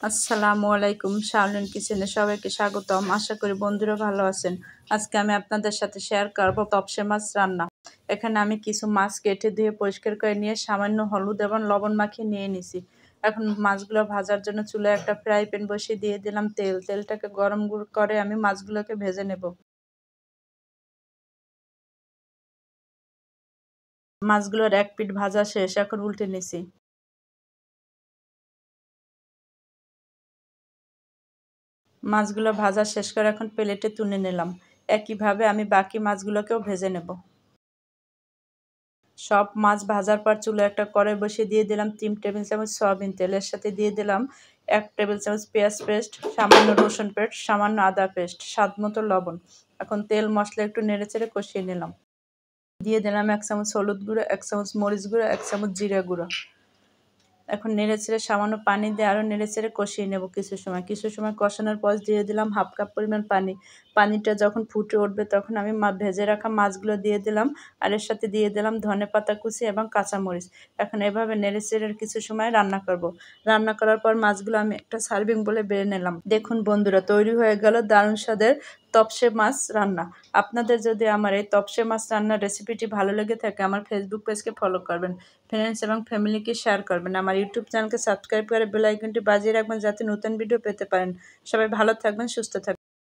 আসসালামু আলাইকুম, শাওলিন কিচেনে সবাইকে স্বাগতম। আশা করি বন্ধুরা ভালো আছেন। আজকে আমি আপনাদের সাথে শেয়ার করব তপসে মাছ রান্না। এখানে আমি কিছু মাছ কেটে ধুয়ে পরিষ্কার করে নিয়ে সামান্য হলুদ এবং লবণ মাখিয়ে নিয়ে নিছি। এখন মাছগুলো ভাজার জন্য চুলায় একটা ফ্রাই প্যান বসিয়ে দিয়ে দিলাম তেল। তেলটাকে গরম করে আমি মাছগুলোকে ভেজে নেব। মাছগুলোর এক পিঠ ভাজা শেষ, এখন উল্টে নিছি। মাছগুলো ভাজা শেষ করে এখন প্লেটে তুলে নিলাম। একইভাবে আমি বাকি মাছগুলোকেও ভেজে নেব। সব মাছ ভাজার পর চুলায় একটা কড়াই বসিয়ে দিয়ে দিলাম 3 টেবিল চামচ সয়াবিন তেল। এর সাথে দিয়ে দিলাম 1 টেবিল চামচ পেঁয়াজ পেস্ট, সামান্য রসুন পেস্ট, সামান্য আদা পেস্ট, স্বাদ মতো লবণ। এখন তেল মশলা একটু নেড়েচেড়ে কষিয়ে নিলাম। দিয়ে দিলাম 1 চামচ হলুদ গুঁড়ো, 1 চামচ মরিচ গুঁড়ো, 1 চামচ জিরা গুঁড়ো। এখন নেড়েচেড়ে সামান্য পানি দিয়ে আরও নেড়েচেড়ে কষিয়ে নেব কিছু সময় কষানোর পর দিয়ে দিলাম 1/2 কাপ পরিমাণ পানি। পানিটা যখন ফুটে উঠবে তখন আমি ভেজে রাখা মাছগুলো দিয়ে দিলাম, আর এর সাথে দিয়ে দিলাম ধনেপাতা কুচি এবং কাঁচামরিচ। এখন এভাবে নেড়েচেড়ে কিছু সময় রান্না করব। রান্না করার পর মাছগুলো আমি একটা সার্ভিং বলে বেড়ে নিলাম। দেখুন বন্ধুরা, তৈরি হয়ে গেল দারুণ স্বাদের তপসে মাছ রান্না। আপনাদের যদি আমার এই তপসে মাছ রান্নার রেসিপিটি ভালো লেগে থাকে আমার ফেসবুক পেজকে ফলো করবেন, ফ্রেন্ডস এবং ফ্যামিলিকে শেয়ার করবেন, আমার ইউটিউব চ্যানেলকে সাবস্ক্রাইব করে বেল আইকনটি বাজিয়ে রাখবেন যাতে নতুন ভিডিও পেতে পারেন। সবাই ভালো থাকবেন, সুস্থ থাকবেন।